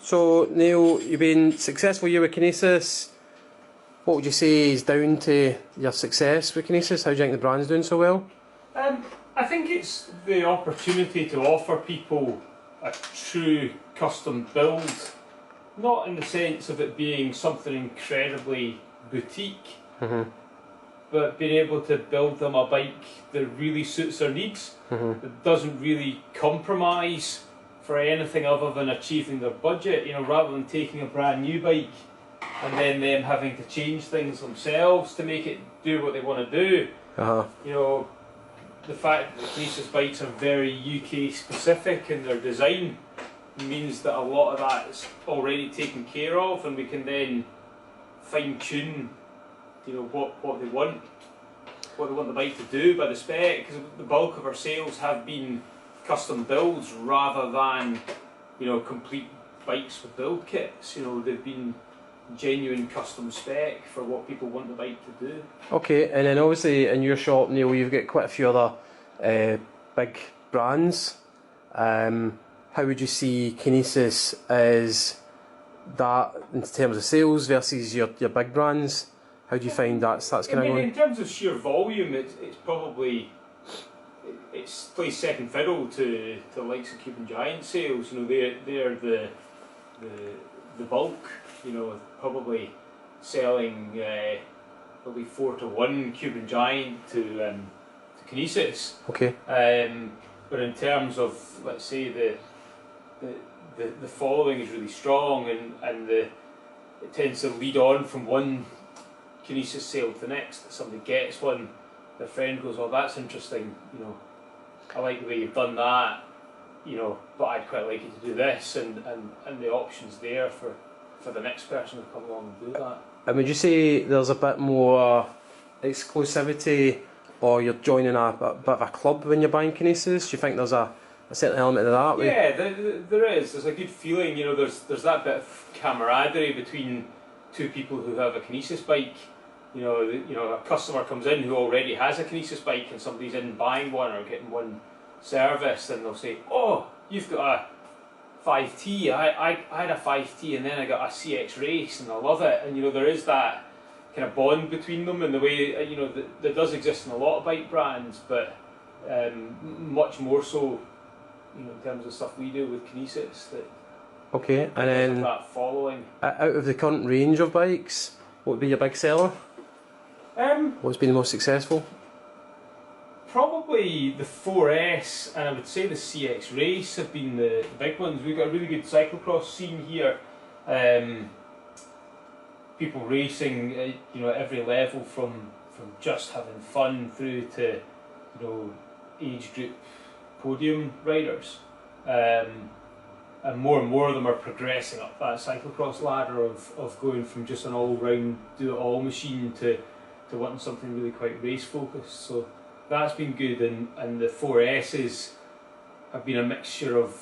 So Neil, you've been successful here with Kinesis. What would you say is down to your success with Kinesis? How do you think the brand's doing so well? I think it's the opportunity to offer people a true custom build, not in the sense of it being something incredibly boutique, but being able to build them a bike that really suits their needs, that doesn't really compromise for anything other than achieving their budget, you know, rather than taking a brand new bike and then them having to change things themselves to make it do what they want to do. You know, the fact that Kinesis bikes are very UK specific in their design means that a lot of that is already taken care of, and we can then fine tune, you know, what they want the bike to do by the spec, because the bulk of our sales have been custom builds rather than, you know, complete bikes with build kits. You know, they've been genuine custom spec for what people want the bike to do. Okay, and then obviously in your shop, Neil, you've got quite a few other big brands. How would you see Kinesis as that in terms of sales versus your big brands? How do you find that's kind of going? In terms of sheer volume, it's probably it's plays second fiddle to the likes of Cuban Giant sales. You know, they're the bulk. You know, probably selling probably 4-to-1 Cuban Giant to Kinesis. Okay. But in terms of, let's say, the following is really strong, and it tends to lead on from one Kinesis sale to the next. Somebody gets one, their friend goes, "Oh, that's interesting. You know, I like the way you've done that. You know, but I'd quite like you to do this," and the options there for the next person to come along and do that. And would you say there's a bit more exclusivity, or you're joining a bit of a club when you're buying Kinesis? Do you think there's a certain element of that? Yeah, there is. There's a good feeling. You know, there's that bit of camaraderie between two people who have a Kinesis bike. You know, a customer comes in who already has a Kinesis bike, and somebody's in buying one or getting one serviced, and they'll say, "Oh, you've got a 5T, I had a 5T and then I got a CX race and I love it." And you know, there is that kind of bond between them in the way, you know, that does exist in a lot of bike brands, but much more so, you know, in terms of stuff we do with Kinesis. Okay, and then that following. Out of the current range of bikes, what would be your big seller? What's been the most successful? Probably the 4S, and I would say the CX Race have been the big ones. We've got a really good cyclocross scene here. People racing, you know, at every level, from just having fun through to, you know, age group podium riders. And more of them are progressing up that cyclocross ladder of going from just an all-round do-it-all machine to wanting something really quite race focused. So that's been good, and the 4S's have been a mixture of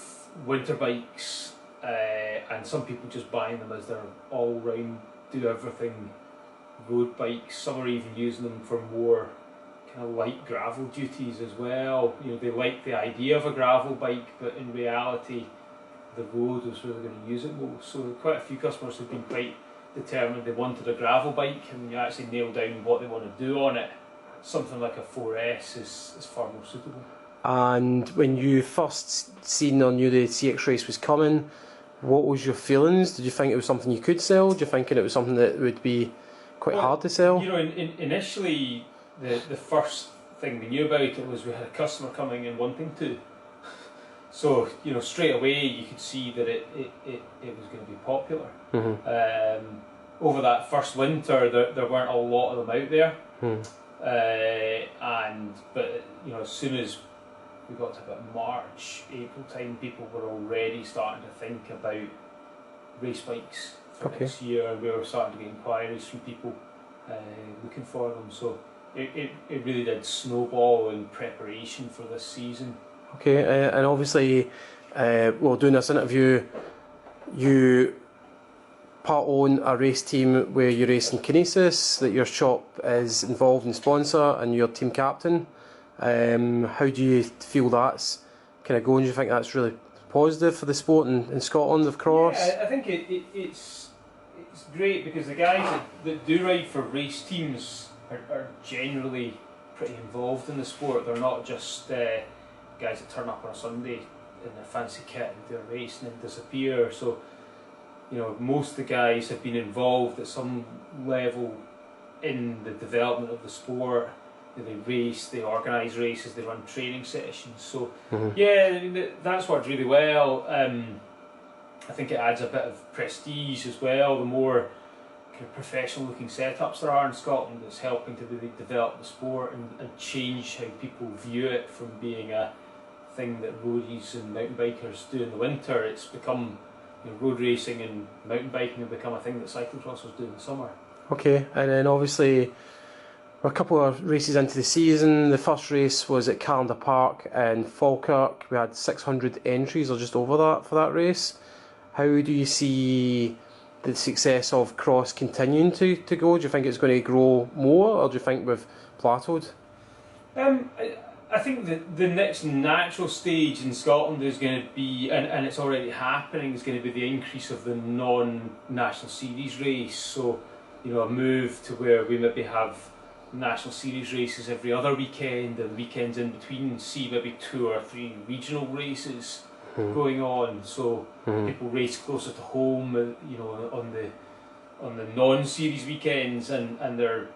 winter bikes and some people just buying them as their all-round do-everything road bikes. Some are even using them for more kind of light gravel duties as well. You know, they like the idea of a gravel bike, but in reality the road was where they're going to use it most. So quite a few customers have been quite determined they wanted a gravel bike, and when you actually nail down what they want to do on it, something like a 4S is far more suitable. And when you first seen or knew the CX race was coming, what was your feelings? Did you think it was something you could sell? Did you think it was something that would be quite hard to sell? You know, initially the first thing we knew about it was we had a customer coming and wanting to. So, you know, straight away you could see that it was going to be popular. Over that first winter there weren't a lot of them out there. But you know, as soon as we got to about March, April time, people were already starting to think about race bikes for next year, and we were starting to get inquiries from people looking for them. So it really did snowball in preparation for this season. Okay, and obviously, well, doing this interview, you part own a race team where you're racing Kinesis, that your shop is involved in sponsor, and you're team captain. How do you feel that's kind of going? Do you think that's really positive for the sport in Scotland of cross? Yeah, I think it's great because the guys that do ride for race teams are generally pretty involved in the sport. They're not just guys that turn up on a Sunday in their fancy kit and do a race and then disappear. So, most of the guys have been involved at some level in the development of the sport. They race, they organise races, they run training sessions. So, yeah, I mean, that's worked really well. I think it adds a bit of prestige as well. The more kind of professional looking setups there are in Scotland, it's helping to really develop the sport and change how people view it from being a thing that roadies and mountain bikers do in the winter. It's become, road racing and mountain biking have become a thing that cyclocrossers do in the summer. Okay, and then obviously we're a couple of races into the season. The first race was at Callender Park in Falkirk. We had 600 entries or just over that for that race. How do you see the success of cross continuing to go? Do you think it's going to grow more, or do you think we've plateaued? I think that the next natural stage in Scotland is going to be, and it's already happening, is going to be the increase of the non-National Series race. So, a move to where we maybe have National Series races every other weekend, and weekends in between see maybe 2 or 3 regional races going on. So people race closer to home, on the non-series weekends, and they're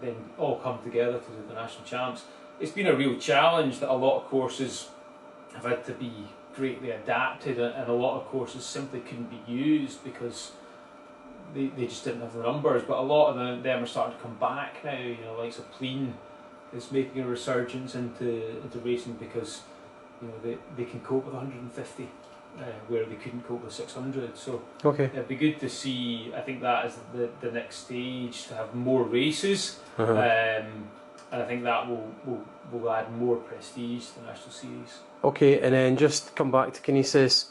then all come together to do the national champs. It's been a real challenge that a lot of courses have had to be greatly adapted, and a lot of courses simply couldn't be used because they just didn't have the numbers. But a lot of them are starting to come back now. Like Pleen is making a resurgence into racing because they can cope with 150 where they couldn't cope with 600. So it'd be good to see. I think that is the next stage, to have more races. And I think that will add more prestige to the National Series. Okay, and then just come back to Kinesis.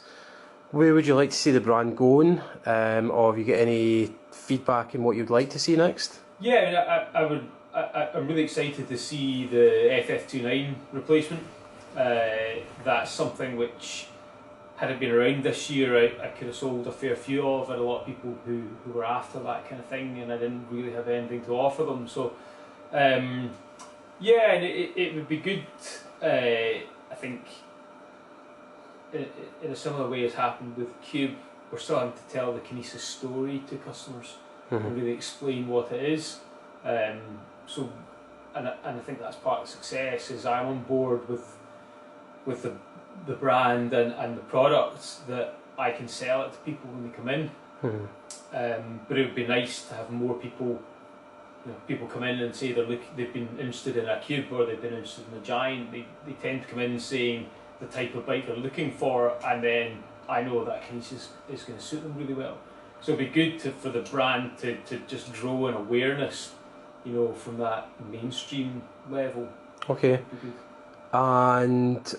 Where would you like to see the brand going, or have you got any feedback in what you'd like to see next? Yeah, I'm really excited to see the FF29 replacement. That's something which, had it been around this year, I could have sold a fair few of. I had a lot of people who were after that kind of thing, and I didn't really have anything to offer them. So, and it would be good, I think, in a similar way as happened with Cube. We're starting to tell the Kinesis story to customers and really explain what it is. And I think that's part of the success, is I'm on board with the brand and the products, that I can sell it to people when they come in. But it would be nice to have more people. People come in and say they've been interested in a Cube, or they've been interested in a Giant. They tend to come in saying the type of bike they're looking for, and then I know that Kinesis is going to suit them really well. So it'd be good for the brand to just grow in awareness, from that mainstream level. Okay. And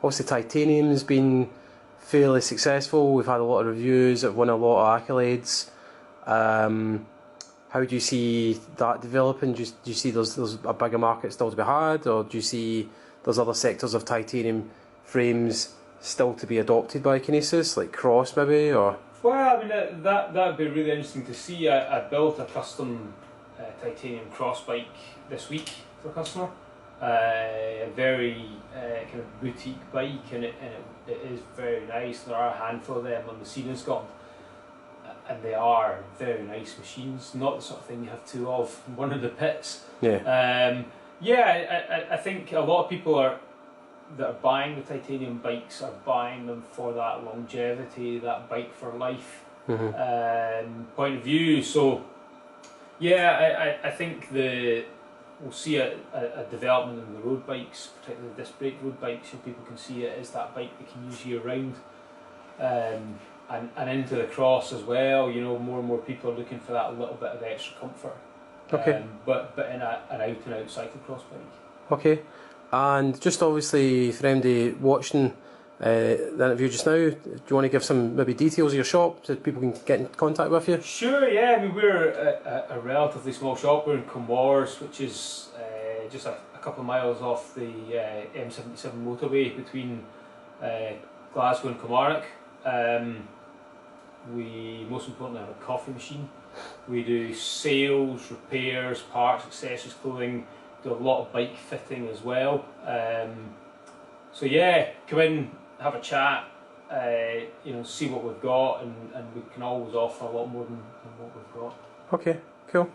obviously Titanium's been fairly successful. We've had a lot of reviews, have won a lot of accolades. How do you see that developing? Do you see there's a bigger market still to be had, or do you see there's other sectors of titanium frames still to be adopted by Kinesis, like cross maybe, or? Well, I mean that'd be really interesting to see. I built a custom titanium cross bike this week for a customer. A very kind of boutique bike, and it is very nice. There are a handful of them on the scene in Scotland, and they are very nice machines. Not the sort of thing you have two of, one in the pits. I think a lot of people that are buying the titanium bikes are buying them for that longevity, that bike for life point of view. So I think we'll see a development in the road bikes, particularly the disc brake road bikes, so people can see it as that bike they can use year round. And into the cross as well, more and more people are looking for that little bit of extra comfort. Okay. But in an out-and-out cyclocross bike. Okay. And just obviously for anybody watching the interview just now, do you want to give some maybe details of your shop so people can get in contact with you? Sure, yeah. I mean, we're a relatively small shop. We're in Cumwars, which is just a couple of miles off the M77 motorway between Glasgow and Kilmarnock. We most importantly have a coffee machine. We do sales, repairs, parts, accessories, clothing. Do a lot of bike fitting as well. So yeah, come in, have a chat. See what we've got, and we can always offer a lot more than what we've got. Okay, cool.